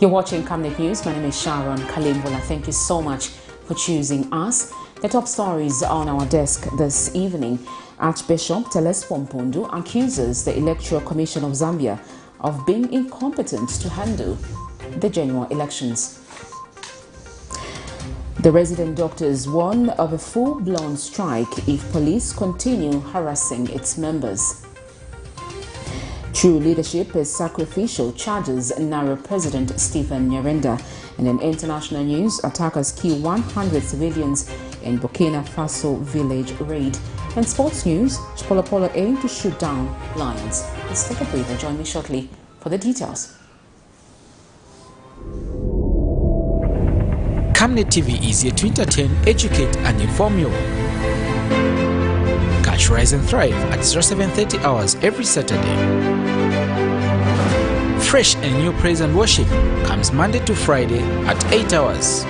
You're watching Camnet News. My name is Sharon Kalimbola. Thank you so much for choosing us. The top stories on our desk this evening. Archbishop TELESPHORE MPUNDU accuses the Electoral Commission of Zambia of being incompetent to handle the general elections. The resident doctors warn of a full-blown strike if police continue harassing its members. True leadership is sacrificial, charges NAREP President Stephen NYIRENDA. And in international news, attackers kill 100 civilians in Burkina Faso village raid. And sports news, CHIPOLOPOLO aim to shoot down lions. Let's take a breather. Join me shortly for the details. Camnet TV is here to entertain, educate and inform you. Catch Rise and Thrive at 07:30 hours every Saturday. Fresh and new praise and worship comes Monday to Friday at 8 hours.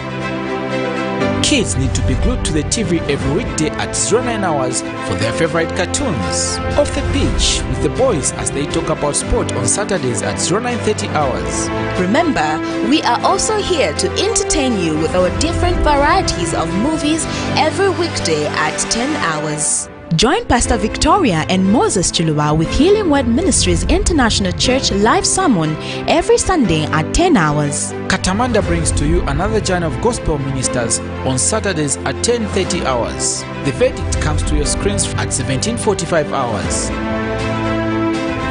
Kids need to be glued to the TV every weekday at 09 hours for their favorite cartoons. Off the pitch with the boys as they talk about sport on Saturdays at 09:30 hours. Remember, we are also here to entertain you with our different varieties of movies every weekday at 10 hours. Join Pastor Victoria and Moses Chuluwa with Healing Word Ministries International Church live sermon every Sunday at 10 hours. Katamanda brings to you another journey of gospel ministers on Saturdays at 10:30 hours. The verdict comes to your screens at 17:45 hours.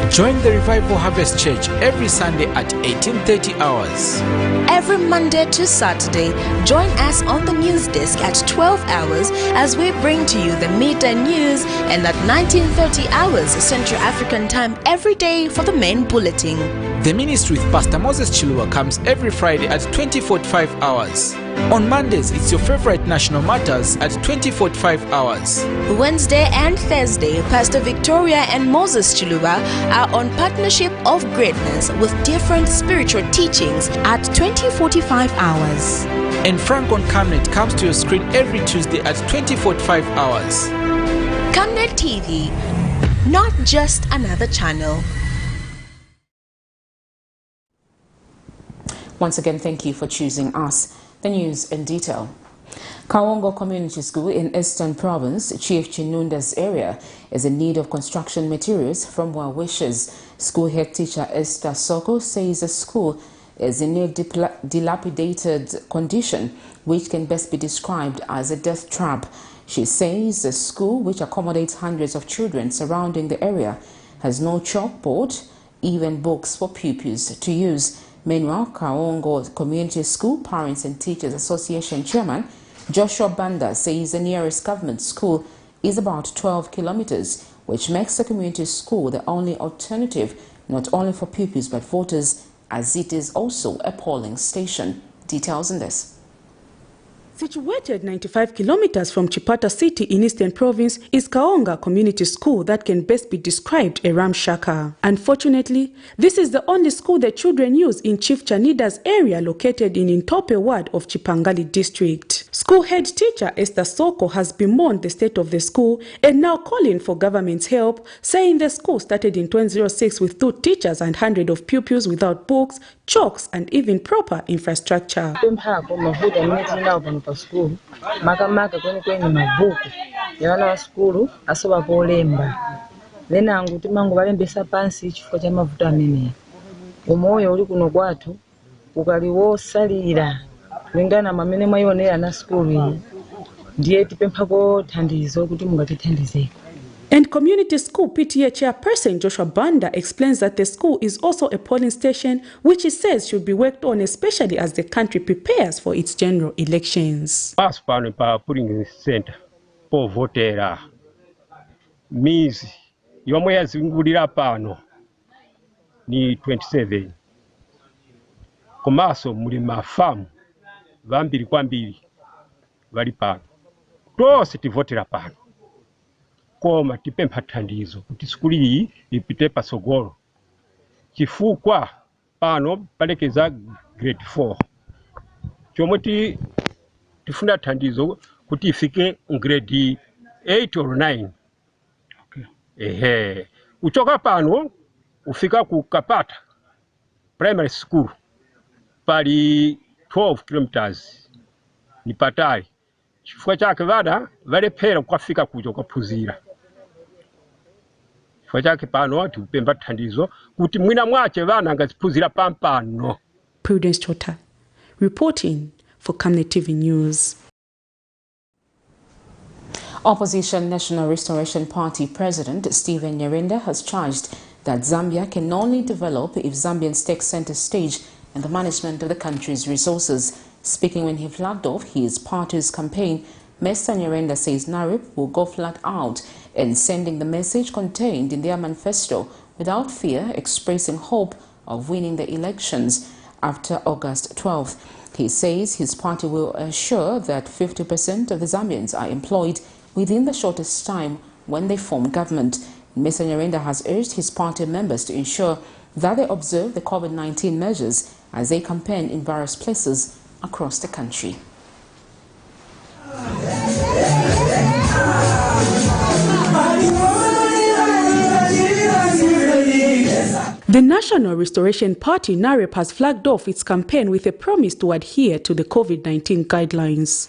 Join the Revival Harvest Church every Sunday at 18:30 hours. Every Monday to Saturday, join us on the news desk at 12 hours as we bring to you the midday news, and at 19:30 hours Central African time every day for the main bulletin. The ministry with Pastor Moses Chuluwa comes every Friday at 20:45 hours. On Mondays, it's your favorite national matters at 20:45 hours. Wednesday and Thursday, Pastor Victoria and Moses Chuluwa are on Partnership of Greatness with different spiritual teachings at 20:45 hours. And Frank on Camnet comes to your screen every Tuesday at 20:45 hours. Camnet TV, not just another channel. Once again, thank you for choosing us. The news in detail. Kaongo Community School in Eastern Province, Chief Chinunda's area, is in need of construction materials from well wishers. School head teacher Esther Soko says the school is in a dilapidated condition, which can best be described as a death trap. She says the school, which accommodates hundreds of children surrounding the area, has no chalkboard, even books for pupils to use. Meanwhile, Kaongo Community School Parents and Teachers Association Chairman Joshua Banda says the nearest government school is about 12 kilometers, which makes the community school the only alternative, not only for pupils but voters, as it is also a polling station. Details in this. Situated 95 kilometers from Chipata City in Eastern Province is Kaonga Community School that can best be described a ramshackle. Unfortunately, this is the only school the children use in Chief Chanida's area located in Intope ward of Chipangali district. School head teacher Esther Soko has bemoaned the state of the school and now calling for government's help, saying the school started in 2006 with 2 teachers and hundreds of pupils without books, chalks and even proper infrastructure. School makamaka kweni mabuku yana wa school asoba polemba lena nguti mangu balembesa pansi chifo cha mavuta amene umoyo uli kuno kwatu ukaliwo salira lingana mamene mwayonera na school iyi ndiye tipemphako thandizo kuti mungatithandizeko. And Community School PTA Chairperson Joshua Banda explains that the school is also a polling station, which he says should be worked on, especially as the country prepares for its general elections. As pa polling center po votera means yomwe yazingulira pano ni 27. Komaso muli mafamu vambiri kwambiri vali pano. Tose tivotera pano. Koma tipempha thandizo kuti skuli iyi ipite pasogolo chifukwa pano palekeza grade 4 chomwe tifuna thandizo kuti ifike grade 8 or 9. Uchoka pano ufika ku Kapata primary school pali 12 kilometers ni patali. Chifukwa chake vana valephera kukafika kuja kuphunzira. Chifukwa chake pano tikupempha thandizo kuti mwina mwache vana angaziphunzira pampano. Prudence Chota, reporting for Camnet TV News. Opposition National Restoration Party President Stephen NYIRENDA has charged that Zambia can only develop if Zambians take center stage in the management of the country's resources. Speaking when he flagged off his party's campaign, Mr. NYIRENDA says NAREP will go flat out in sending the message contained in their manifesto without fear, expressing hope of winning the elections after August 12th. He says his party will assure that 50% of the Zambians are employed within the shortest time when they form government. Mr. NYIRENDA has urged his party members to ensure that they observe the COVID-19 measures as they campaign in various places across the country. The National Restoration Party, NAREP, has flagged off its campaign with a promise to adhere to the COVID-19 guidelines.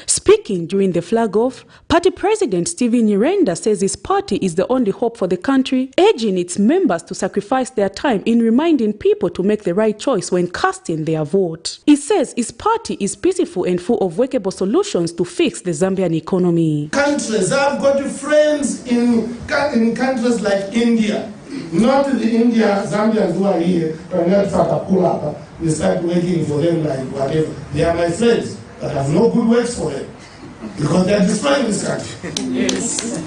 Speaking during the flag-off, Party President Stephen NYIRENDA says his party is the only hope for the country, urging its members to sacrifice their time in reminding people to make the right choice when casting their vote. He says his party is peaceful and full of workable solutions to fix the Zambian economy. Countries, I've got friends in countries like India, not the India Zambians who are here, or not Fatapula, we start working for them like whatever. They are my friends. But I have no good works for them because they are destroying this country. Yes.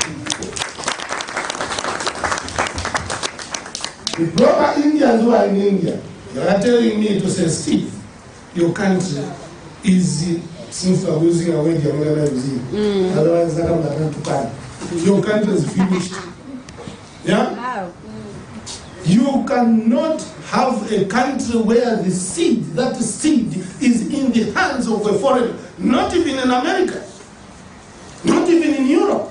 The proper Indians who are in India, they are telling me to say, Steve, your country is, since we are using a word you're not going to use, otherwise your country is finished. Yeah? You cannot have a country where the seed, that seed is in the hands of a foreigner, not even in America, not even in Europe.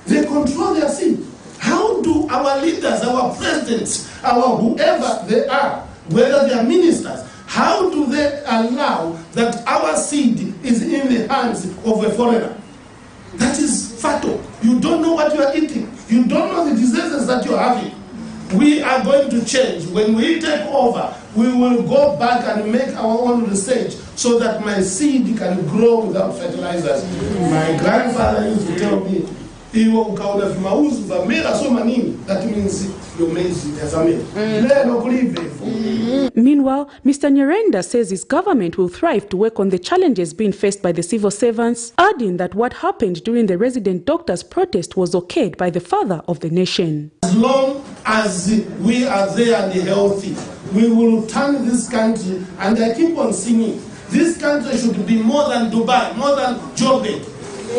They control their seed. How do our leaders, our presidents, our whoever they are, whether they are ministers, how do they allow that our seed is in the hands of a foreigner? That is fatal. You don't know what you are eating. You don't know the diseases that you are having. We are going to change. When we take over, we will go back and make our own research so that my seed can grow without fertilizers. My grandfather used to tell me, that means your maize is a meal. Meanwhile, Mr. NYIRENDA says his government will thrive to work on the challenges being faced by the civil servants, adding that what happened during the resident doctors' protest was okayed by the father of the nation. As long as we are there and healthy, we will turn this country, and I keep on singing, this country should be more than Dubai, more than Joburg,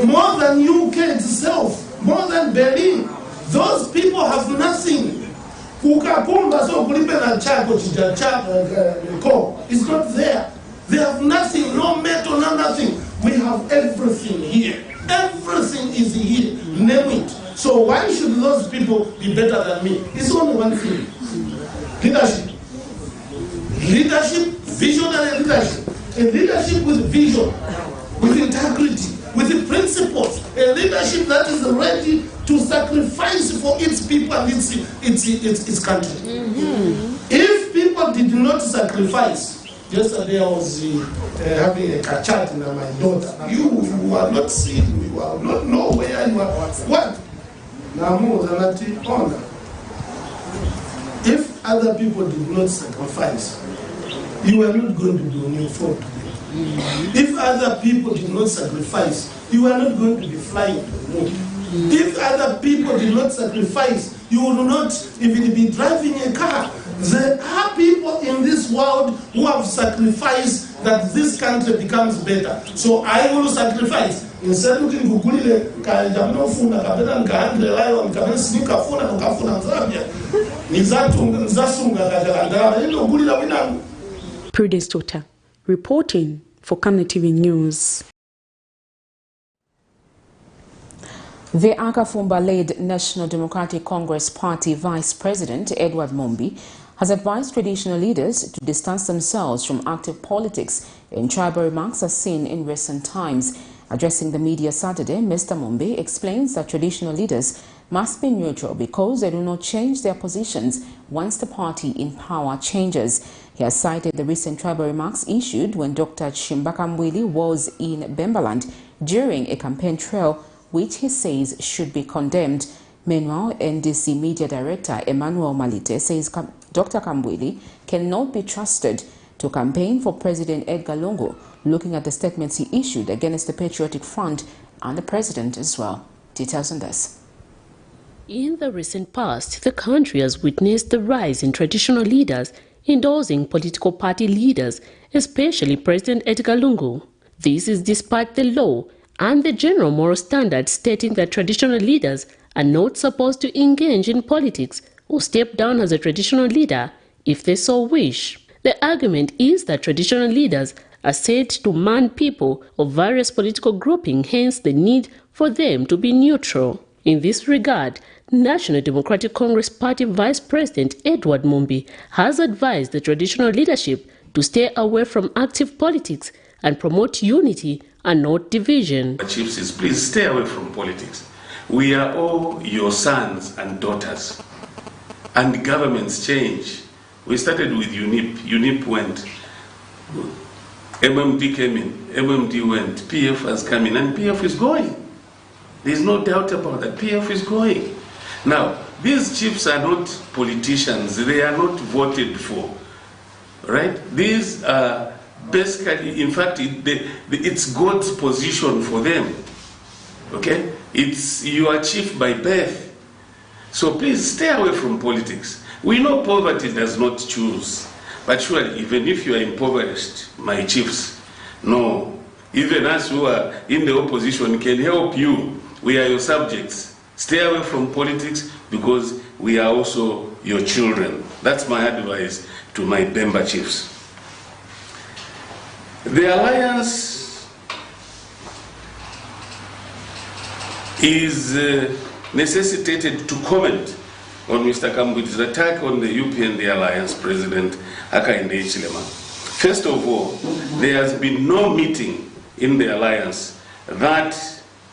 more than UK itself, more than Berlin. Those people have nothing. It's not there. They have nothing, no metal, no nothing. We have everything here. Everything is here. Name it. So why should those people be better than me? It's only one thing. Leadership. Leadership, visionary leadership. A leadership with vision, with integrity, with the principles. A leadership that is ready to sacrifice for its people and its country. If people did not sacrifice, yesterday I was having a chat with my daughter. You are not seeing, you are not know where you are. What? If other people did not sacrifice, you are not going to be on your phone today. If other people did not sacrifice, you are not going to be flying to the moon. If other people did not sacrifice, you will not even be driving a car. There are people in this world who have sacrificed that this country becomes better. So I will sacrifice. Instead of Google, Prudence Chota, reporting for Camnet TV News. The Akafumba-led National Democratic Congress Party Vice President Edward Mombi has advised traditional leaders to distance themselves from active politics in tribal remarks as seen in recent times. Addressing the media Saturday, Mr. Mumbi explains that traditional leaders must be neutral because they do not change their positions once the party in power changes. He has cited the recent tribal remarks issued when Dr. Chimbakambwili was in Bembaland during a campaign trail, which he says should be condemned. Meanwhile, NDC Media Director Emmanuel Malite says Dr. Kambwili cannot be trusted to campaign for President Edgar Lungu, looking at the statements he issued against the Patriotic Front and the President as well. Details on this. In the recent past, the country has witnessed the rise in traditional leaders endorsing political party leaders, especially President Edgar Lungu. This is despite the law and the general moral standards stating that traditional leaders are not supposed to engage in politics or step down as a traditional leader if they so wish. The argument is that traditional leaders are said to man people of various political groupings, hence the need for them to be neutral. In this regard, National Democratic Congress Party Vice President Edward Mumbi has advised the traditional leadership to stay away from active politics and promote unity and not division. Chiefs, please stay away from politics. We are all your sons and daughters. And governments change. We started with UNIP. UNIP went. MMD came in. MMD went. PF has come in. And PF is going. There's no doubt about that. PF is going. Now, these chiefs are not politicians. They are not voted for. Right? These are basically, in fact, it's God's position for them. Okay? You are chief by birth. So please stay away from politics. We know poverty does not choose. But surely, even if you are impoverished, my chiefs, no. Even us who are in the opposition can help you. We are your subjects. Stay away from politics because we are also your children. That's my advice to my Bemba chiefs. The alliance is necessitated to comment on Mr. Kambwili's attack on the UP and the Alliance President Hakainde Hichilema. First of all, there has been no meeting in the Alliance that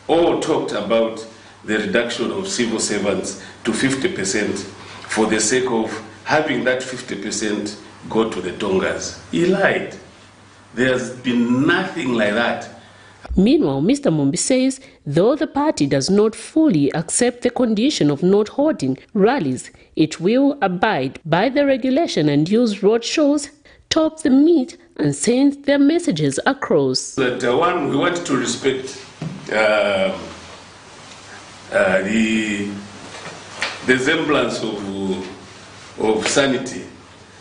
all talked about the reduction of civil servants to 50% for the sake of having that 50% go to the Tongas. He lied. There's been nothing like that. Meanwhile, Mr. Mumbi says, though the party does not fully accept the condition of not holding rallies, it will abide by the regulation and use road shows, top the meet, and send their messages across. That one, we want to respect the semblance of sanity.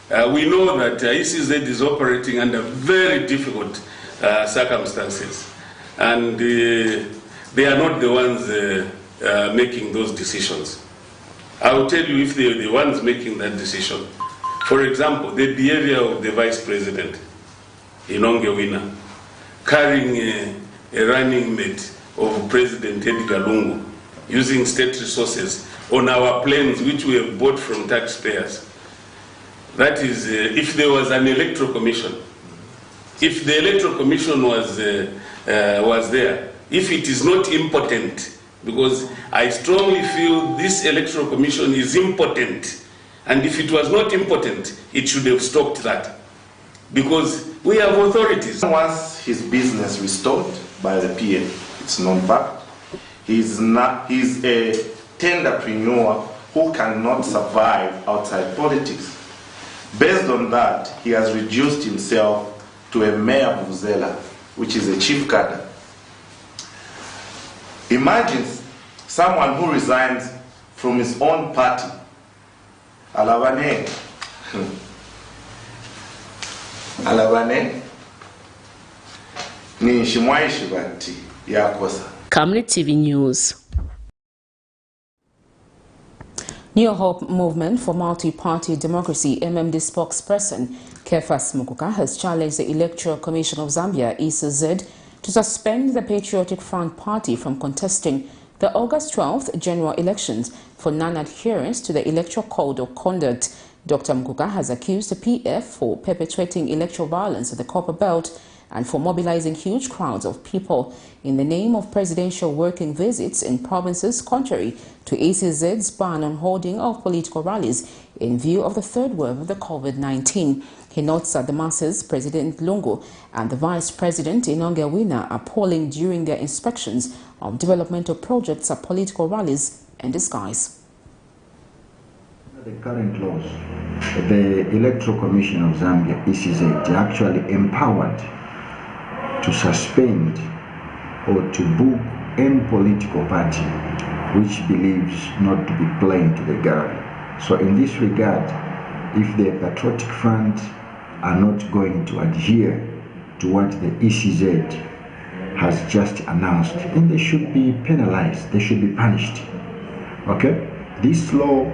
We know that ECZ is operating under very difficult circumstances. And they are not the ones making those decisions. I will tell you if they are the ones making that decision. For example, the behavior of the Vice President, Inongewina, carrying a running mate of President Edgar Lungu, using state resources on our planes, which we have bought from taxpayers. That is, if there was an electoral commission, if the electoral commission was there, if it is not impotent, because I strongly feel this electoral commission is impotent, and if it was not impotent, it should have stopped that, because we have authorities. Once his business restored by the PA, it's known fact, he's a tenderpreneur who cannot survive outside politics. Based on that, he has reduced himself to a mayor of Vuvuzela, which is a chief cadre. Imagine someone who resigns from his own party. Alabane. Alabane. Ni shimwaishi bati yakosa. Camnet TV News. New Hope Movement for Multi-Party Democracy MMD spokesperson Kefas Mukuka has challenged the Electoral Commission of Zambia, ECZ, to suspend the Patriotic Front Party from contesting the August 12th general elections for non-adherence to the Electoral Code of Conduct. Dr. Mkuka has accused the PF for perpetuating electoral violence at the Copper Belt and for mobilizing huge crowds of people in the name of presidential working visits in provinces contrary to ACCUSES' ban on holding of political rallies in view of the third wave of the COVID-19. He notes that the masses, President Lungu and the Vice President Inongewina, are polling during their inspections of developmental projects at political rallies in disguise. The current laws, the Electoral Commission of Zambia, ECZ, are actually empowered to suspend or to book any political party which believes not to be playing to the gallery. So in this regard, if the Patriotic Front are not going to adhere to what the ECZ has just announced, then they should be penalized, they should be punished. Okay? This law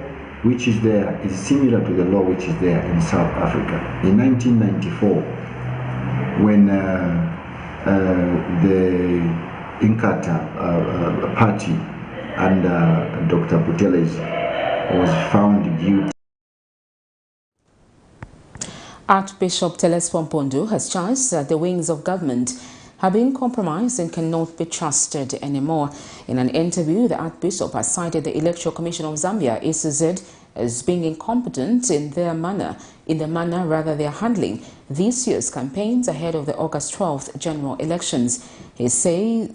which is there is similar to the law which is there in South Africa. In 1994, when the Inkatha party under Dr. Buthelezi was found guilty. Archbishop TELESPHORE MPUNDU has charged that the wings of government have been compromised and cannot be trusted anymore. In an interview, the Archbishop has cited the Electoral Commission of Zambia, ACCUSES, as being incompetent in the manner they are handling this year's campaigns ahead of the August 12th general elections. He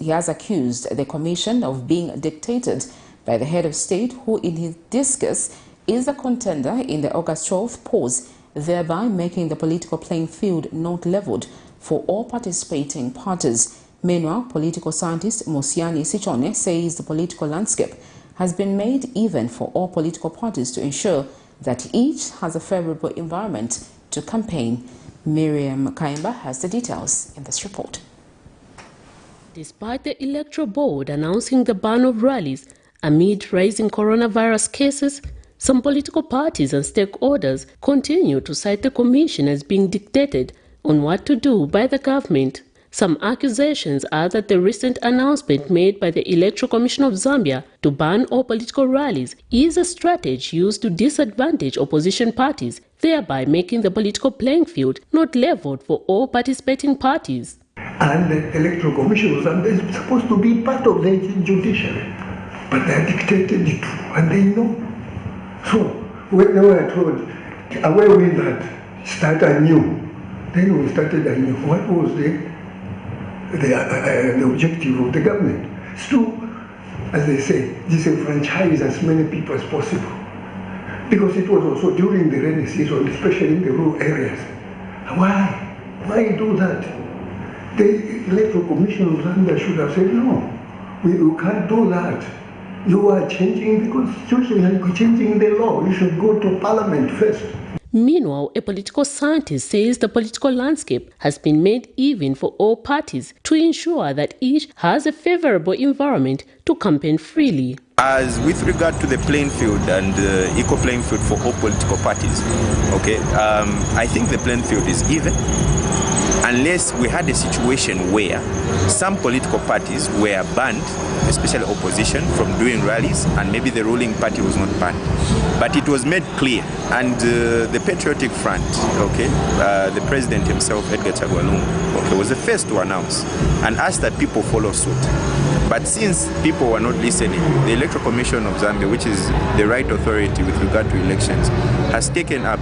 has accused the commission of being dictated by the head of state, who in his discuss is a contender in the August 12th polls, thereby making the political playing field not leveled for all participating parties. Meanwhile, political scientist Musiani Sichone says the political landscape has been made even for all political parties to ensure that each has a favorable environment to campaign. Miriam Kaimba has the details in this report. Despite the Electoral Board announcing the ban of rallies amid rising coronavirus cases, some political parties and stakeholders continue to cite the Commission as being dictated on what to do by the government. Some accusations are that the recent announcement made by the Electoral Commission of Zambia to ban all political rallies is a strategy used to disadvantage opposition parties, thereby making the political playing field not leveled for all participating parties. And the Electoral Commission of Zambia is supposed to be part of the judiciary, but they are dictated to, and they know. So when they were told, away with that, start anew, then we started anew. What was the objective of the government? Is to, as they say, disenfranchise as many people as possible. Because it was also during the rainy season, especially in the rural areas. Why? Why do that? The Electoral Commission of Zambia should have said, no, we can't do that. You are changing the constitution and changing the law. You should go to Parliament first. Meanwhile, a political scientist says the political landscape has been made even for all parties to ensure that each has a favorable environment to campaign freely. As with regard to the playing field and equal playing field for all political parties, okay, I think the playing field is even, unless we had a situation where some political parties were banned, especially opposition, from doing rallies, and maybe the ruling party was not banned. But it was made clear, and the Patriotic Front, okay, the president himself, Edgar Chagwalungu, okay, was the first to announce and ask that people follow suit. But since people were not listening, the Electoral Commission of Zambia, which is the right authority with regard to elections, has taken up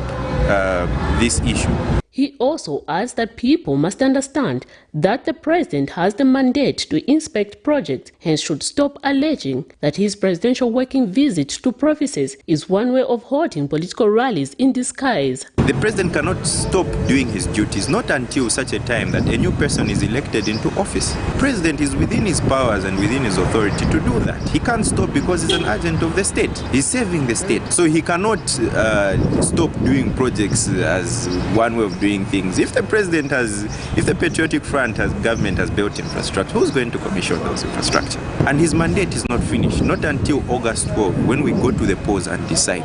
this issue. He also adds that people must understand that the president has the mandate to inspect projects, hence should stop alleging that his presidential working visit to provinces is one way of holding political rallies in disguise. The president cannot stop doing his duties, not until such a time that a new person is elected into office. The president is within his powers and within his authority to do that. He can't stop because he's an agent of the state. He's serving the state. So he cannot stop doing projects as one way of doing things. If the president has, if the Patriotic Front government has built infrastructure, who's going to commission those infrastructure? And his mandate is not finished, not until August 12, when we go to the polls and decide.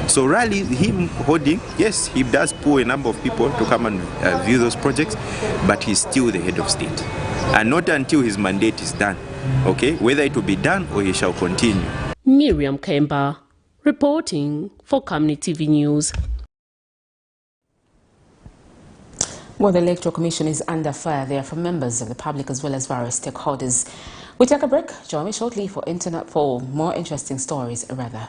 So rally, him holding, yes, he does pull a number of people to come and view those projects, but he's still the head of state. And not until his mandate is done, okay, whether it will be done or he shall continue. Miriam Kemba, reporting for Camnet TV News. Well, the Electoral Commission is under fire there from members of the public as well as various stakeholders. We take a break. Join me shortly for more interesting stories, rather.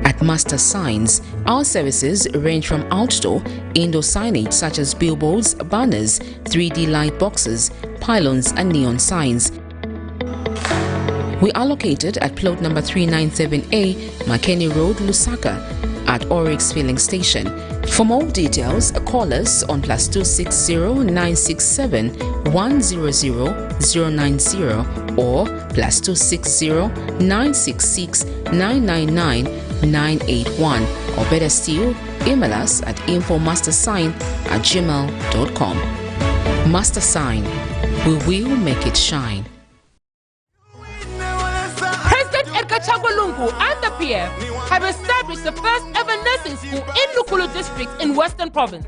At Master Signs, our services range from outdoor, indoor signage such as billboards, banners, 3D light boxes, pylons and neon signs. We are located at plot number 397A, Makeni Road, Lusaka, at Oryx Filling Station. For more details, call us on +260 967 100 090 or +260 966 999 981, or better still, email us at infomastersign@gmail.com. Master Sign, we will make it shine. Chagolungu and the PF have established the first ever nursing school in Lukulu district in Western Province.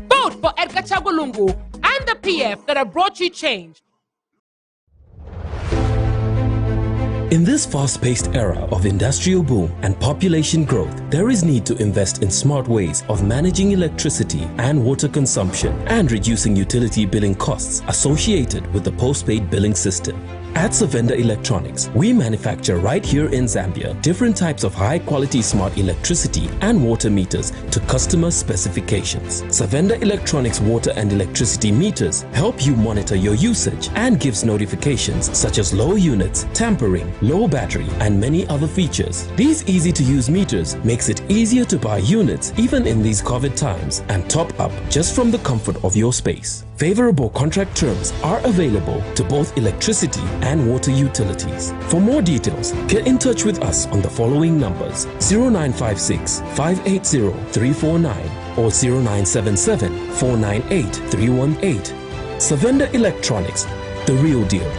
Vote for Edgar Chagolungu and the PF that have brought you change. In this fast-paced era of industrial boom and population growth, there is need to invest in smart ways of managing electricity and water consumption and reducing utility billing costs associated with the postpaid billing system. At Savenda Electronics, we manufacture right here in Zambia different types of high-quality smart electricity and water meters to customer specifications. Savenda Electronics water and electricity meters help you monitor your usage and gives notifications such as low units, tampering, low battery, and many other features. These easy-to-use meters makes it easier to buy units even in these COVID times and top up just from the comfort of your space. Favorable contract terms are available to both electricity and water utilities. For more details, get in touch with us on the following numbers: 0956 580 349 or 0977 498 318. Savenda Electronics, the real deal.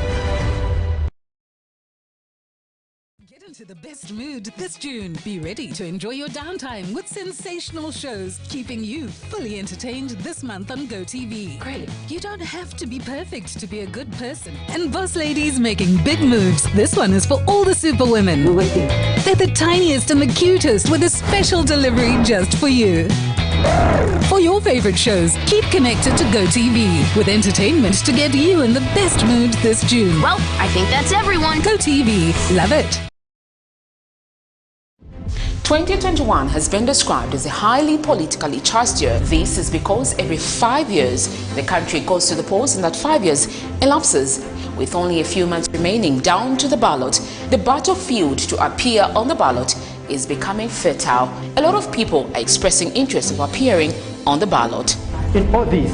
To the best mood this June. Be ready to enjoy your downtime with sensational shows, keeping you fully entertained this month on GoTV. Great. You don't have to be perfect to be a good person. And boss ladies making big moves. This one is for all the super women. They're the tiniest and the cutest with a special delivery just for you. For your favorite shows, keep connected to GoTV with entertainment to get you in the best mood this June. Well, I think that's everyone. GoTV. Love it. 2021 has been described as a highly politically charged year. This is because every 5 years the country goes to the polls, and that 5 years elapses with only a few months remaining down to the ballot. The battlefield to appear on the ballot is becoming fertile. A lot of people are expressing interest of appearing on the ballot. In all this,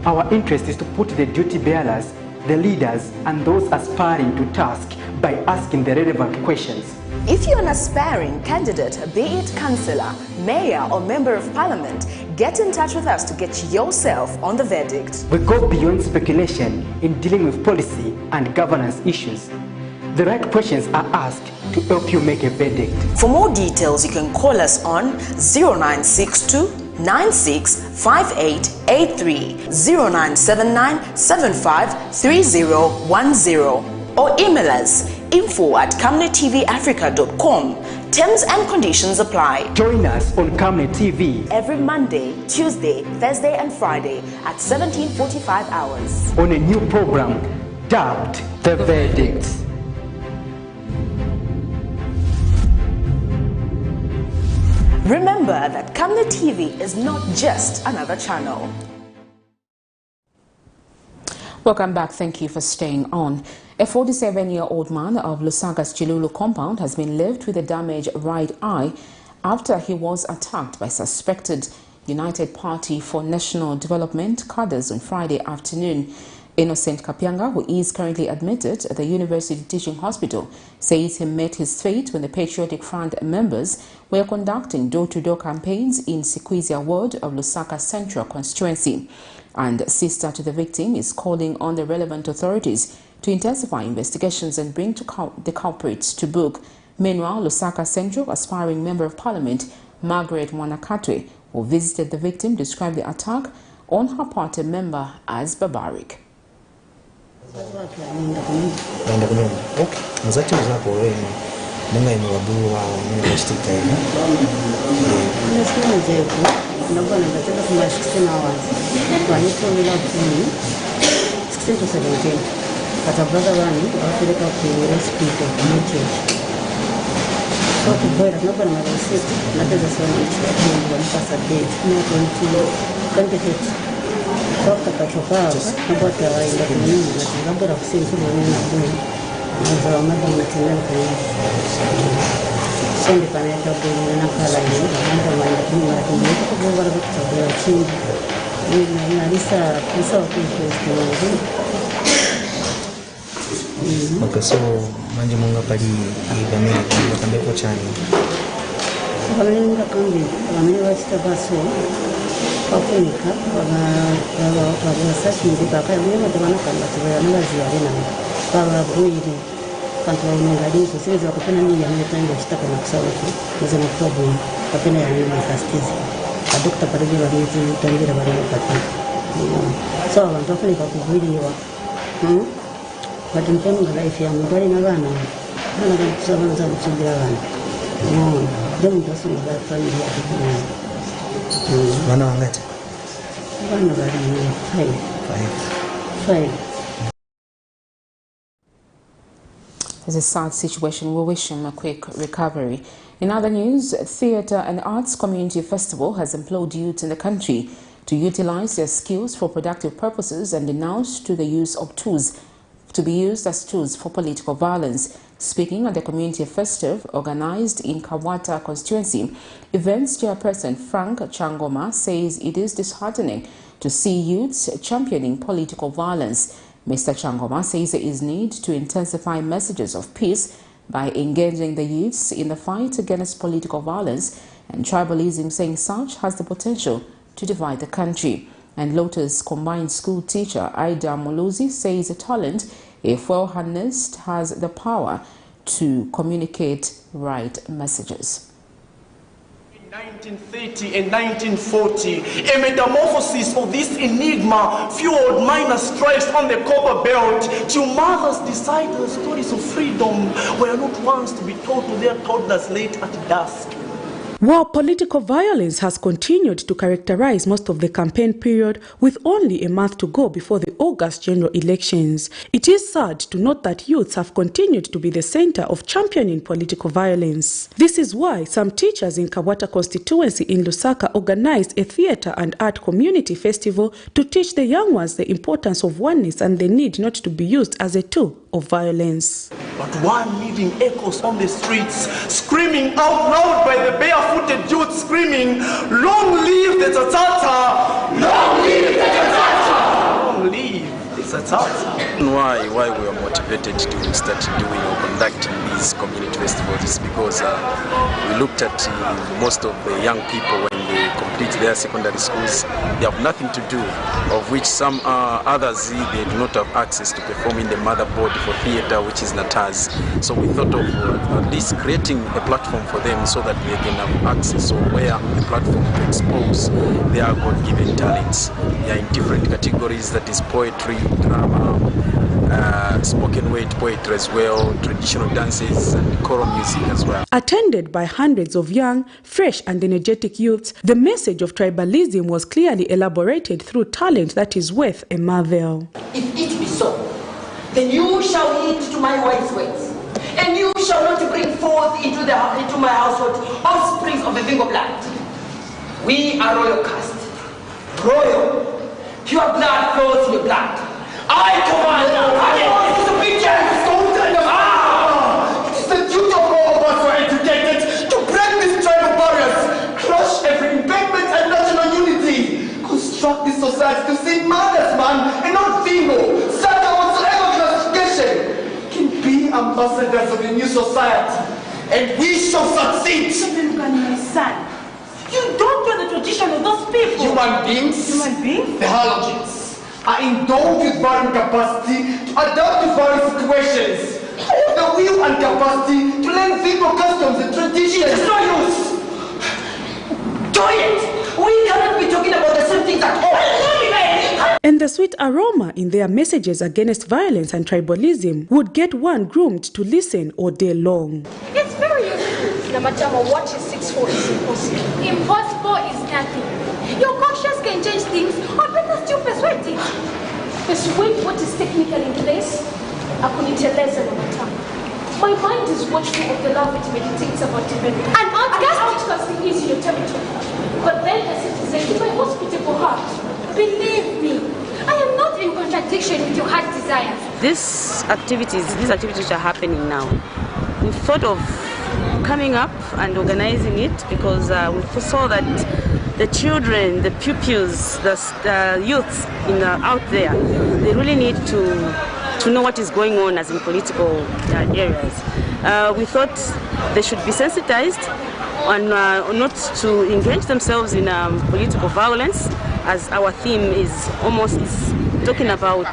our interest is to put the duty bearers, the leaders, and those aspiring to task by asking the relevant questions. If you're an aspiring candidate, be it councillor, mayor or member of parliament, get in touch with us to get yourself on the verdict. We go beyond speculation in dealing with policy and governance issues. The right questions are asked to help you make a verdict. For more details, you can call us on 0962 965883, 0979 753010, or email us info@camnettvafrica.com. Terms and conditions apply. Join us on Camnet TV every Monday, Tuesday, Thursday and Friday at 17:45 hours on a new program dubbed The Verdict. Remember that Camnet TV is not just another channel. Welcome back. Thank you for staying on. A 47-year-old man of Lusaka's Chilulu compound has been left with a damaged right eye after he was attacked by suspected United Party for National Development cadres on Friday afternoon. Innocent Kapyanga, who is currently admitted at the University Teaching Hospital, says he met his fate when the Patriotic Front members were conducting door-to-door campaigns in Sikwizia ward of Lusaka Central constituency. And sister to the victim is calling on the relevant authorities to intensify investigations and bring the culprits to book. Meanwhile, Lusaka Central aspiring Member of Parliament Margaret Mwanakatwe, who visited the victim, described the attack on her party member as barbaric. Munga imewabu wa university tena. Nobody but for my 16 hours. But he told me not to me 16 to 17. But a brother running, I was to up to rest people in the church. So to boy, nobody might insist, not as a son, each one pass a date, not going to candidate. Talk about your powers, about the way that you know, that a number of things you will not do. As a mother material. Send the Panetta in a color, and the one that you are to make over the change. Narisa, piece of Okay, so manje munga pali igamea wakambe kwa chani. Wamenga kambi, wamenga wachita baso, wafunika, wasashi mzika, kaya mwenga tabana kamba, tibaya mga ziyarina, kwa buiri. Kanto unaangalia sisi wakupenda nini ya mtani ya chitaka na kusawati hizo na problem kapenda ya nini kastizi adokta pale bila mtu tangira bali pata so abantu afanya kukuhiliwa watu mpeni na life ya mbali na bana bana kwa sababu za kuchingira bana ndio mtu asema kwa familia yake bana wangapi bana bali 5 There's a sad situation. We wish him a quick recovery. In other news, Theatre and Arts Community Festival has implored youth in the country to utilize their skills for productive purposes and denounce to the use of tools to be used as tools for political violence. Speaking at the community festive organized in Kawata constituency, events chairperson Frank Changoma says it is disheartening to see youths championing political violence. Mr. Changoma says there is need to intensify messages of peace by engaging the youths in the fight against political violence and tribalism, saying such has the potential to divide the country. And Lotus Combined School teacher Aida Muluzi says a talent, if well harnessed, has the power to communicate right messages. 1930 and 1940, a metamorphosis of this enigma fueled minor stripes on the copper belt till mothers decided the stories of freedom were not ones to be told to their toddlers late at dusk. While political violence has continued to characterize most of the campaign period with only a month to go before the August general elections, it is sad to note that youths have continued to be the center of championing political violence. This is why some teachers in Kawata constituency in Lusaka organized a theatre and art community festival to teach the young ones the importance of oneness and the need not to be used as a tool of violence. But one leaving echoes on the streets, screaming out loud by the barefooted youth screaming, "Long live the Tatata! Long live the Tatata! Long live the Tatata!" Why we are motivated to start doing or conducting these community festivals is because we looked at most of the young people when they complete their secondary schools, they have nothing to do, of which some others they do not have access to perform in the motherboard for theatre, which is NATAZ. So we thought of at least creating a platform for them so that they can have access, or where a platform to expose their God-given talents. They are in different categories, that is poetry, drama, spoken word poetry as well, traditional dances and choral music as well. Attended by hundreds of young, fresh and energetic youths, the message of tribalism was clearly elaborated through talent that is worth a marvel. If it be so, then you shall heed to my wise words, and you shall not bring forth into my household offspring of the Vingo blood. We are royal caste, royal, pure blood flows in your blood. I command disobedience. It is the duty of all of us who are educated to break these tribal barriers, crush every embankment and national unity, construct this society to see man as man and not Vingo, Sata whatsoever classification, can be ambassadors of the new society, and we shall succeed. My son, you don't know the tradition of those people. Human beings, the halogens, are endowed with varying capacity to adapt to various situations. I have the will and capacity to learn Vingo customs and traditions. It is no use. Do it! We cannot be talking about the same things at all. And the sweet aroma in their messages against violence and tribalism would get one groomed to listen all day long. It's Namatama, what is 6-4 is impossible. Impossible is nothing. Your conscience can change things, or better still persuade it. Persuade what is technically in place. Akuniteleza Namatama. My mind is watchful of the love it meditates about defending. And outcasting is your territory. But then a citizen in my hospitable heart. Believe me, I am not in contradiction with your heart's desires. These activities are happening now. We thought of coming up and organizing it because we saw that the children, the pupils, the youths out there, they really need to know what is going on as in political areas. We thought they should be sensitized and not to engage themselves in political violence, as our theme is talking about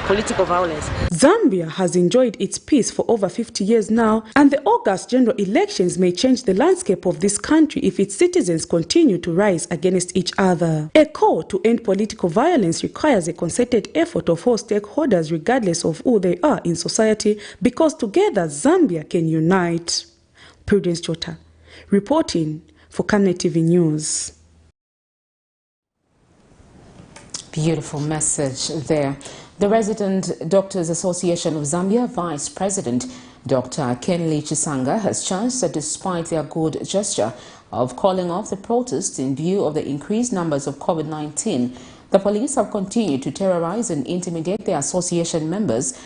political violence. Zambia has enjoyed its peace for over 50 years now, and the August general elections may change the landscape of this country if its citizens continue to rise against each other. A call to end political violence requires a concerted effort of all stakeholders regardless of who they are in society, because together Zambia can unite. Prudence Chota, reporting for Camnet TV News. Beautiful message there. The Resident Doctors Association of Zambia Vice President Dr. Kenley Chisanga has charged that despite their good gesture of calling off the protest in view of the increased numbers of COVID-19, the police have continued to terrorize and intimidate their association members,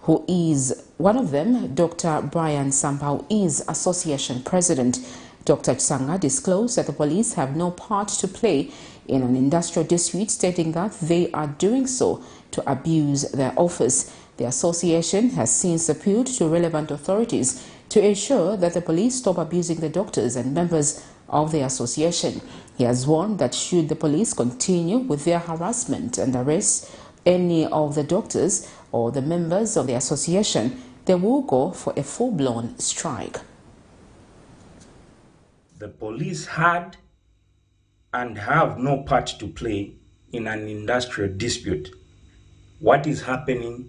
who is one of them, Dr. Brian Sampa, who is association president. Dr. Chisanga disclosed that the police have no part to play in an industrial dispute, stating that they are doing so to abuse their office. The association has since appealed to relevant authorities to ensure that the police stop abusing the doctors and members of the association. He has warned that should the police continue with their harassment and arrest any of the doctors or the members of the association, they will go for a full-blown strike. The police had and have no part to play in an industrial dispute. What is happening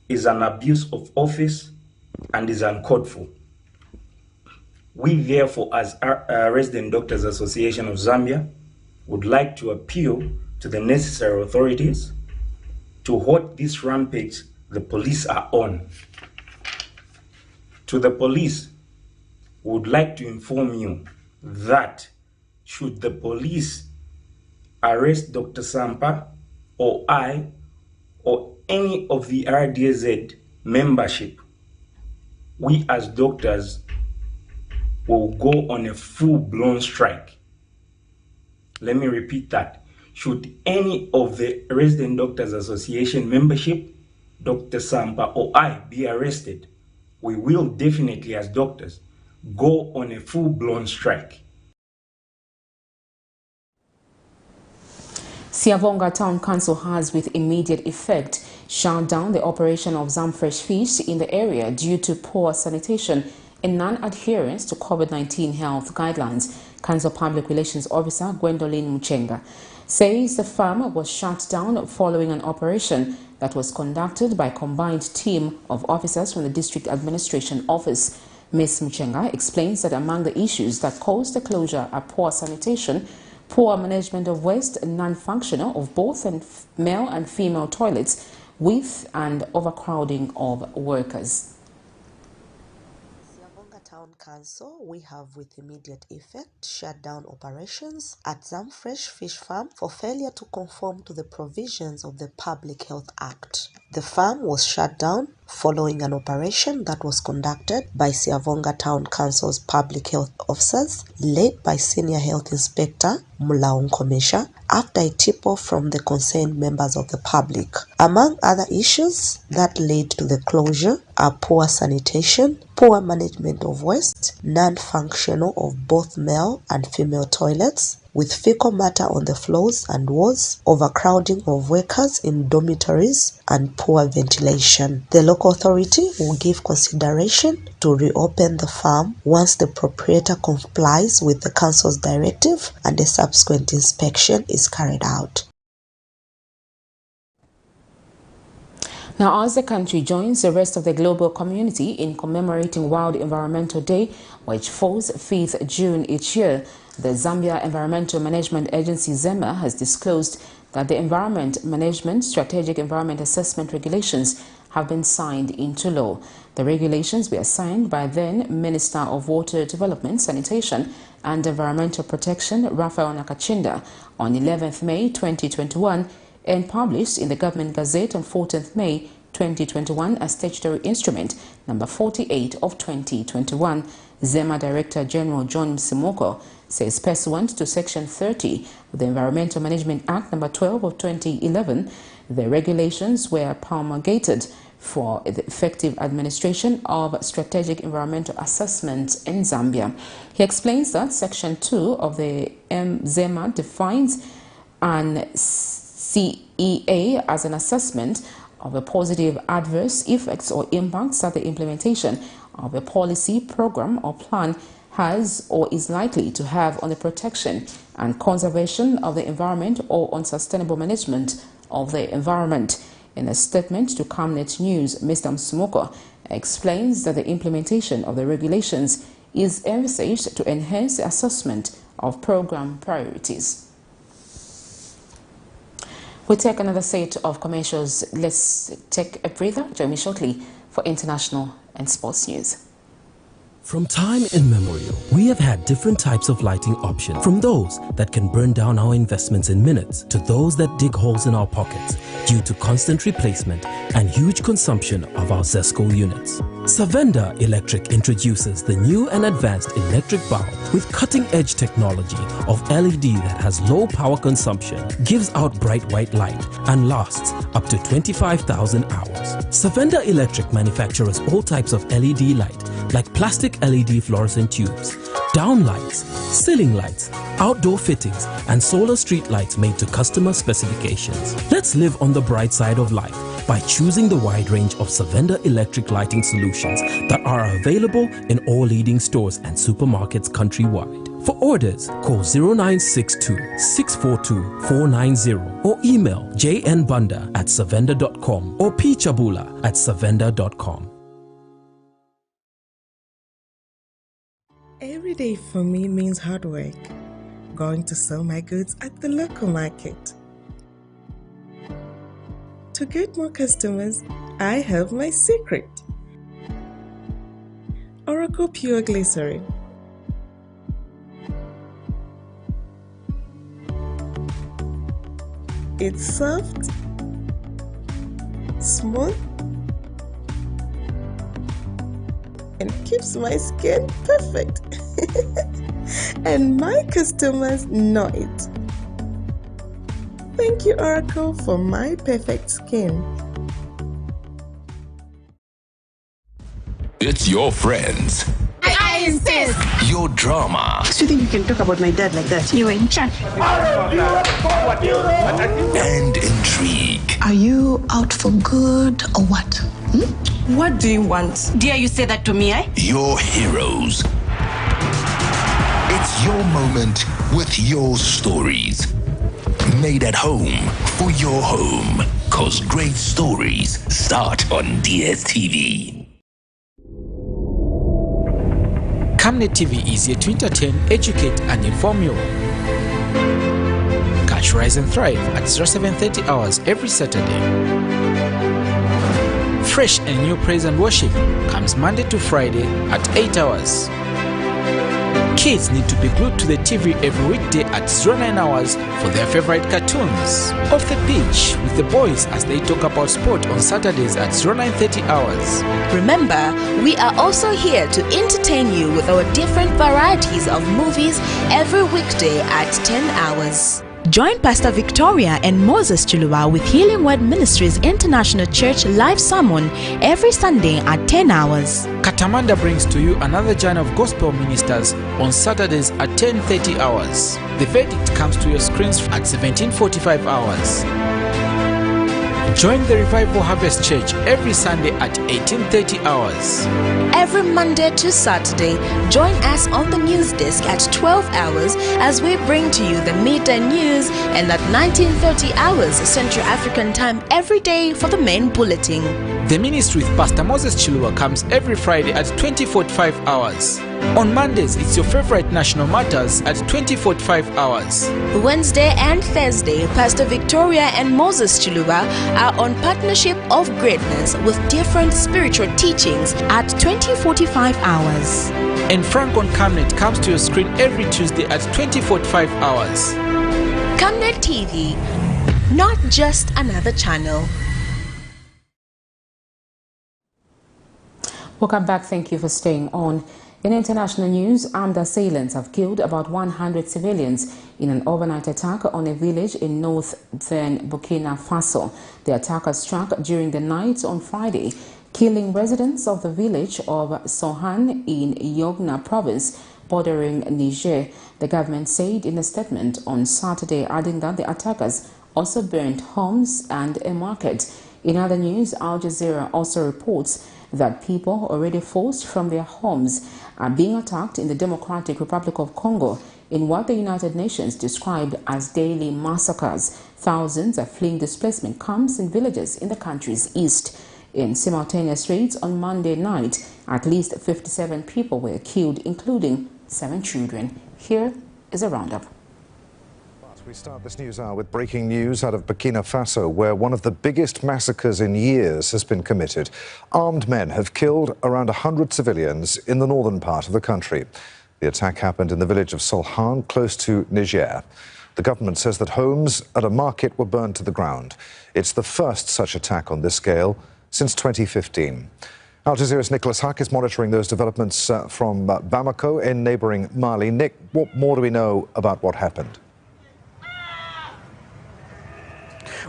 is an abuse of office and is uncalled for. We therefore, as Resident Doctors Association of Zambia, would like to appeal to the necessary authorities to halt this rampage the police are on. To the police, we would like to inform you that should the police arrest Dr. Sampa or I or any of the RDAZ membership, we as doctors will go on a full-blown strike. Let me repeat that. Should any of the Resident Doctors Association membership, Dr. Sampa or I, be arrested, we will definitely, as doctors, go on a full-blown strike. Siavonga Town Council has with immediate effect shut down the operation of Zamfresh Fish in the area due to poor sanitation and non-adherence to COVID-19 health guidelines. Council Public Relations Officer Gwendolyn Muchenga says the farm was shut down following an operation that was conducted by a combined team of officers from the District Administration Office. Ms. Muchenga explains that among the issues that caused the closure are poor sanitation, poor management of waste, non-functional of both male and female toilets, with and overcrowding of workers. Town Council, we have with immediate effect shut down operations at Zamfresh Fish Farm for failure to conform to the provisions of the Public Health Act. The farm was shut down following an operation that was conducted by Siavonga Town Council's public health officers, led by Senior Health Inspector Mulaung Komesha, after a tip-off from the concerned members of the public. Among other issues that led to the closure are poor sanitation, poor management of waste, non-functional of both male and female toilets, with fecal matter on the floors and walls, overcrowding of workers in dormitories, and poor ventilation. The local authority will give consideration to reopen the farm once the proprietor complies with the council's directive and a subsequent inspection is carried out. Now, as the country joins the rest of the global community in commemorating World Environmental Day, which falls 5th June each year, the Zambia Environmental Management Agency ZEMA has disclosed that the Environment Management Strategic Environment Assessment Regulations have been signed into law. The regulations were signed by then Minister of Water Development, Sanitation and Environmental Protection, Raphael Nakachinda, on 11th May 2021 and published in the Government Gazette on 14th May 2021 as Statutory Instrument number 48 of 2021. ZEMA Director General John Msimoko says pursuant to Section 30 of the Environmental Management Act number 12 of 2011, the regulations were promulgated for the effective administration of strategic environmental assessment in Zambia. He explains that Section 2 of the ZEMA defines an CEA as an assessment of the positive adverse effects or impacts that the implementation of a policy, program or plan has or is likely to have on the protection and conservation of the environment or on sustainable management of the environment. In a statement to Camnet News, Mr. Msimoko explains that the implementation of the regulations is envisaged to enhance the assessment of program priorities. We'll take another set of commercials. Let's take a breather. Join me shortly for international and sports news. From time immemorial, we have had different types of lighting options, from those that can burn down our investments in minutes to those that dig holes in our pockets due to constant replacement and huge consumption of our ZESCO units. Savenda Electric introduces the new and advanced electric bulb with cutting-edge technology of LED that has low power consumption, gives out bright white light, and lasts up to 25,000 hours. Savenda Electric manufactures all types of LED light, like plastic LED fluorescent tubes, down lights, ceiling lights, outdoor fittings, and solar street lights made to customer specifications. Let's live on the bright side of life by choosing the wide range of Savenda electric lighting solutions that are available in all leading stores and supermarkets countrywide. For orders, call 0962-642-490 or email jnbunda@savenda.com or pchabula@savenda.com. Every day for me means hard work. Going to sell my goods at the local market. To get more customers, I have my secret. Oracle Pure Glycerin. It's soft, smooth, and keeps my skin perfect. And my customers know it. Thank you, Oracle, for my perfect skin. It's your friends. I insist. Your drama. So you think you can talk about my dad like that? You were in charge. And intrigue. Are you out for good or what? What do you want? Dare you say that to me, eh? Your heroes. It's your moment with your stories. Made at home for your home. 'Cause great stories start on DSTV. Camnet TV is here to entertain, educate, and inform you. Catch Rise and Thrive at 0730 hours every Saturday. Fresh and new praise and worship comes Monday to Friday at 8 hours. Kids need to be glued to the TV every weekday at 09 hours for their favorite cartoons. Off the pitch with the boys as they talk about sport on Saturdays at 0930 hours. Remember, we are also here to entertain you with our different varieties of movies every weekday at 10 hours. Join Pastor Victoria and Moses Chuluwa with Healing Word Ministries International Church live sermon every Sunday at 10 hours. Katamanda brings to you another journey of gospel ministers on Saturdays at 10:30 hours. The verdict comes to your screens at 17:45 hours. Join the Revival Harvest Church every Sunday at 18:30 hours. Every Monday to Saturday, join us on the news desk at 12 hours as we bring to you the midday news, and at 19:30 hours Central African time every day for the main bulletin. The ministry with Pastor Moses Chuluwa comes every Friday at 20:45 hours. On Mondays, it's your favorite National Matters at 20:45 hours. Wednesday and Thursday, Pastor Victoria and Moses Chiluba are on Partnership of Greatness with different spiritual teachings at 20:45 hours. And Frank on Camnet comes to your screen every Tuesday at 20:45 hours. Camnet TV, not just another channel. Welcome back. Thank you for staying on. In international news, armed assailants have killed about 100 civilians in an overnight attack on a village in northern Burkina Faso. The attackers struck during the night on Friday, killing residents of the village of Sohan in Yogna province, bordering Niger. The government said in a statement on Saturday, adding that the attackers also burned homes and a market. In other news, Al Jazeera also reports that people already forced from their homes are being attacked in the Democratic Republic of Congo in what the United Nations described as daily massacres. Thousands are fleeing displacement camps in villages in the country's east. In simultaneous raids on Monday night, at least 57 people were killed, including 7 children. Here is a roundup. We start this news hour with breaking news out of Burkina Faso, where one of the biggest massacres in years has been committed. Armed men have killed around 100 civilians in the northern part of the country. The attack happened in the village of Solhan, close to Niger. The government says that homes and a market were burned to the ground. It's the first such attack on this scale since 2015. Al Jazeera's Nicholas Huck is monitoring those developments from Bamako in neighbouring Mali. Nick, what more do we know about what happened?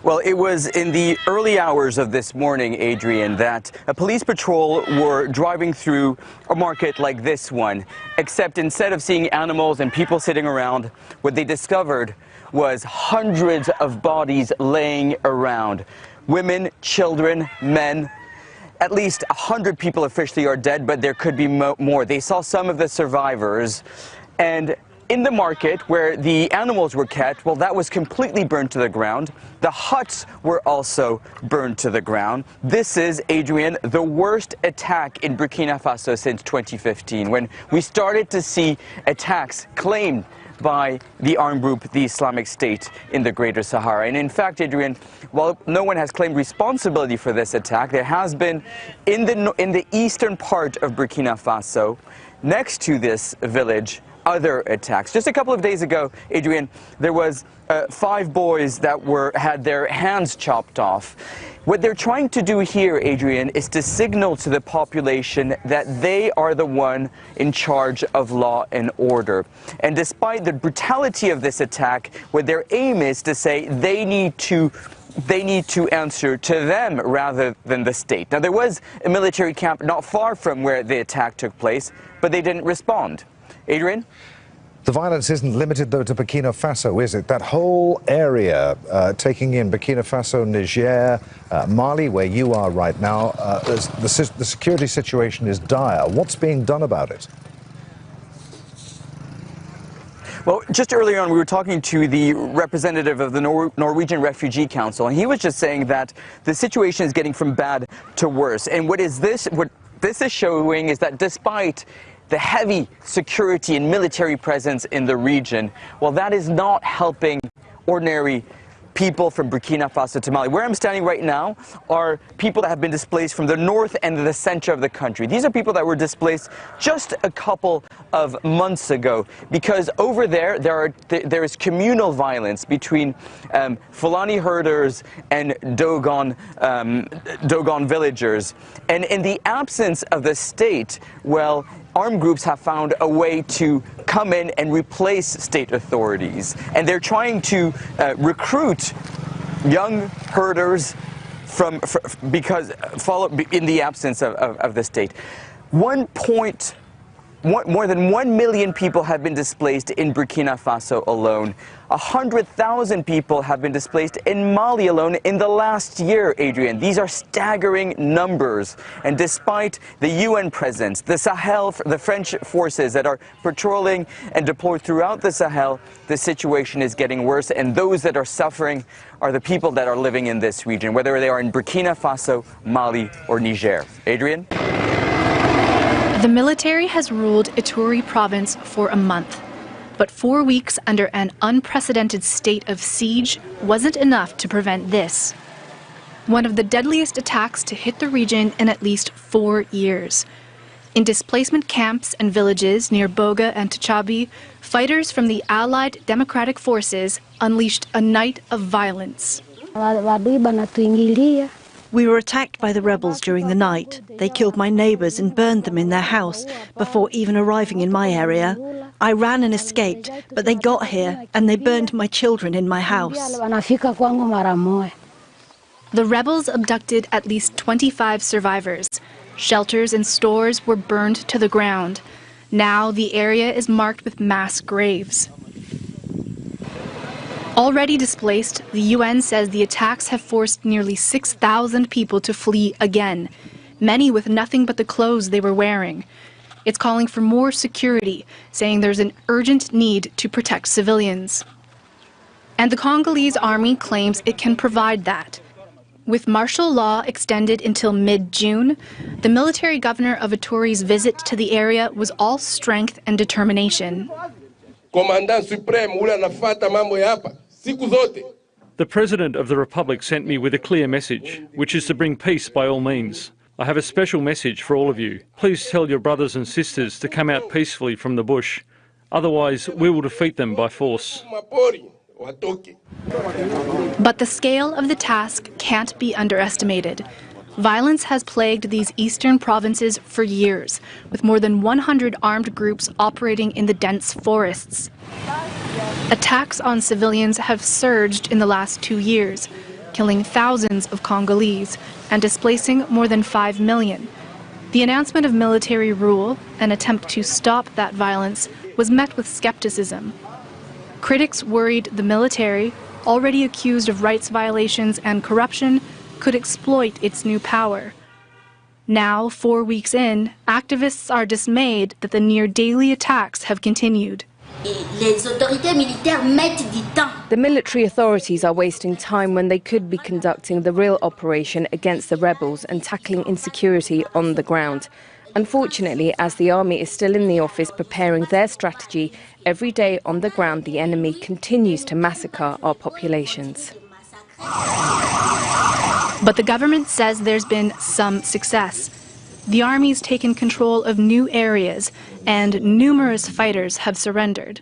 Well, it was in the early hours of this morning, Adrian, that a police patrol were driving through a market like this one, except instead of seeing animals and people sitting around, what they discovered was hundreds of bodies laying around. Women, children, men. At least 100 people officially are dead, but there could be more. They saw some of the survivors, and in the market where the animals were kept, well, that was completely burned to the ground. The huts were also burned to the ground. This is, Adrian, the worst attack in Burkina Faso since 2015, when we started to see attacks claimed by the armed group, the Islamic State, in the Greater Sahara. And in fact, Adrian, while no one has claimed responsibility for this attack, there has been in the eastern part of Burkina Faso, next to this village, other attacks. Just a couple of days ago, Adrian, there was 5 boys that had their hands chopped off. What they're trying to do here, Adrian, is to signal to the population that they are the one in charge of law and order. And despite the brutality of this attack, what their aim is to say they need to answer to them rather than the state. Now, there was a military camp not far from where the attack took place, but they didn't respond. Adrian? The violence isn't limited, though, to Burkina Faso, is it? That whole area, taking in Burkina Faso, Niger, Mali, where you are right now, the security situation is dire. What's being done about it? Well, just earlier on, we were talking to the representative of the Norwegian Refugee Council, and he was just saying that the situation is getting from bad to worse. And what this is showing is that despite the heavy security and military presence in the region, well, that is not helping ordinary people from Burkina Faso to Mali. Where I'm standing right now are people that have been displaced from the north and the center of the country. These are people that were displaced just a couple of months ago, because over there is communal violence between Fulani herders and Dogon villagers. And in the absence of the state, well, armed groups have found a way to come in and replace state authorities. And they're trying to recruit young herders in the absence of the state. More than 1 million people have been displaced in Burkina Faso alone. 100,000 people have been displaced in Mali alone in the last year, Adrian. These are staggering numbers. And despite the UN presence, the Sahel, the French forces that are patrolling and deployed throughout the Sahel, the situation is getting worse. And those that are suffering are the people that are living in this region, whether they are in Burkina Faso, Mali, or Niger. Adrian? The military has ruled Ituri province for a month, but 4 weeks under an unprecedented state of siege wasn't enough to prevent this. One of the deadliest attacks to hit the region in at least 4 years. In displacement camps and villages near Boga and Tachabi, fighters from the Allied Democratic Forces unleashed a night of violence. We were attacked by the rebels during the night. They killed my neighbours and burned them in their house before even arriving in my area. I ran and escaped, but they got here and they burned my children in my house. The rebels abducted at least 25 survivors. Shelters and stores were burned to the ground. Now the area is marked with mass graves. Already displaced, the UN says the attacks have forced nearly 6,000 people to flee again, many with nothing but the clothes they were wearing. It's calling for more security, saying there's an urgent need to protect civilians. And the Congolese army claims it can provide that. With martial law extended until mid-June, the military governor of Ituri's visit to the area was all strength and determination. The President of the Republic sent me with a clear message, which is to bring peace by all means. I have a special message for all of you. Please tell your brothers and sisters to come out peacefully from the bush. Otherwise, we will defeat them by force. But the scale of the task can't be underestimated. Violence has plagued these eastern provinces for years, with more than 100 armed groups operating in the dense forests. Attacks on civilians have surged in the last 2 years, killing thousands of Congolese and displacing more than 5 million. The announcement of military rule, an attempt to stop that violence, was met with skepticism. Critics worried the military, already accused of rights violations and corruption, could exploit its new power. Now, 4 weeks in, activists are dismayed that the near-daily attacks have continued. The military authorities are wasting time when they could be conducting the real operation against the rebels and tackling insecurity on the ground. Unfortunately, as the army is still in the office preparing their strategy, every day on the ground the enemy continues to massacre our populations. But the government says there's been some success. The army's taken control of new areas and numerous fighters have surrendered.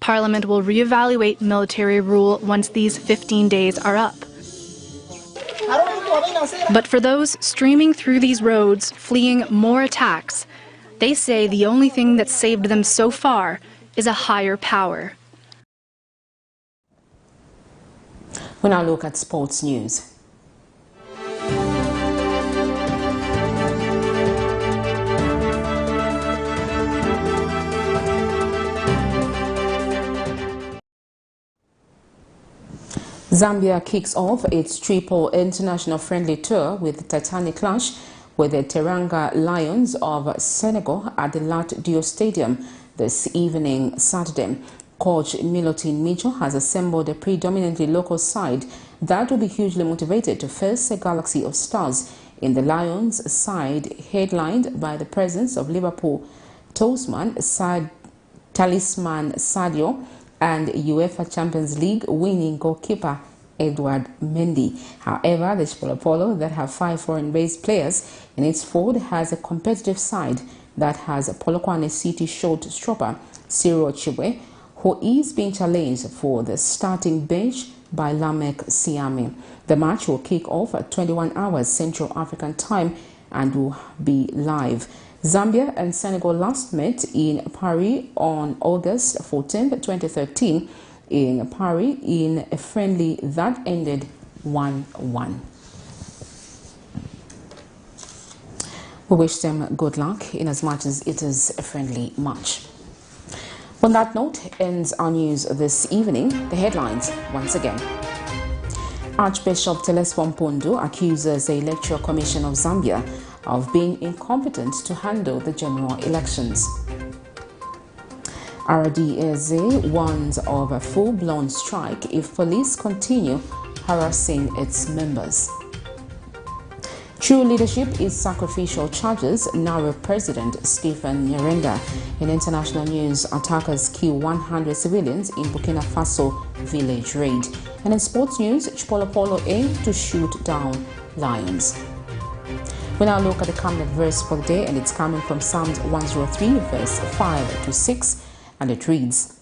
Parliament will reevaluate military rule once these 15 days are up. But for those streaming through these roads, fleeing more attacks, they say the only thing that's saved them so far is a higher power. We now look at sports news. Zambia kicks off its triple international friendly tour with the Titanic clash with the Teranga Lions of Senegal at the Lat Dior Stadium this evening Saturday. Coach Milutin Micho has assembled a predominantly local side that will be hugely motivated to face a galaxy of stars in the Lions side, headlined by the presence of Liverpool Talisman Sadio and UEFA Champions League winning goalkeeper Edward Mendy. However, the CHIPOLOPOLO, that have 5 foreign-based players in its fold, has a competitive side that has Polokwane City short stopper Cyril Chibwe, who is being challenged for the starting bench by Lamek Siame. The match will kick off at 21 hours Central African time and will be live. Zambia and Senegal last met in Paris on August 14, 2013, in Paris in a friendly that ended 1-1. We wish them good luck in as much as it is a friendly match. On that note ends our news this evening. The headlines once again. Archbishop TELESPHORE MPUNDU accuses the Electoral Commission of Zambia of being incompetent to handle the general elections. RDAZ warns of a full-blown strike if police continue harassing its members. True leadership is sacrificial, charges NAREP President Stephen NYIRENDA. In international news, attackers kill 100 civilians in Burkina Faso village raid. And in sports news, CHIPOLOPOLO aim to shoot down lions. We now look at the Camnet verse for the day, and it's coming from Psalms 103 verse 5 to 6, and it reads,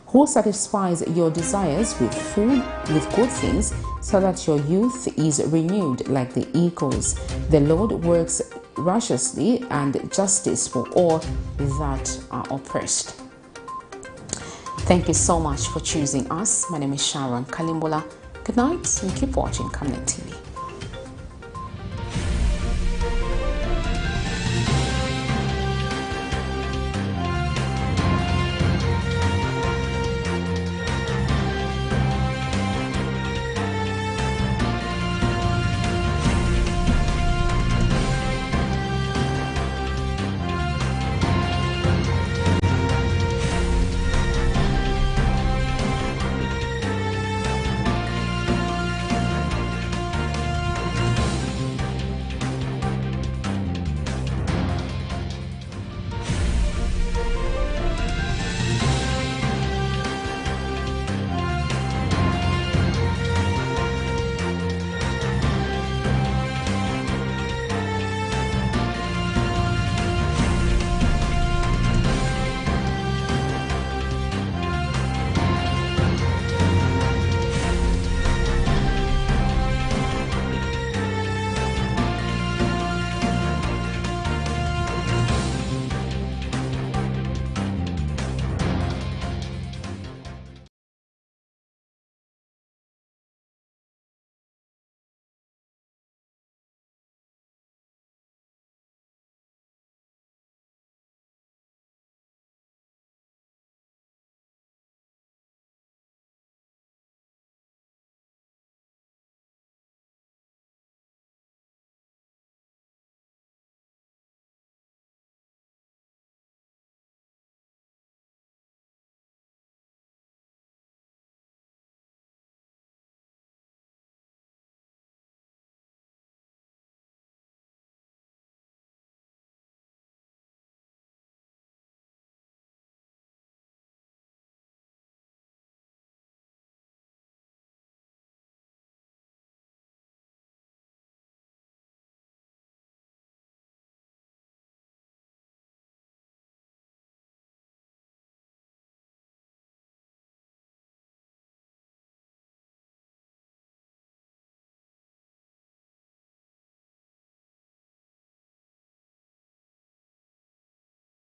"Who satisfies your desires with food, with good things, so that your youth is renewed like the eagles? The Lord works righteously and justice for all that are oppressed." Thank you so much for choosing us. My name is Sharon Kalimbola. Good night and keep watching Camnet TV.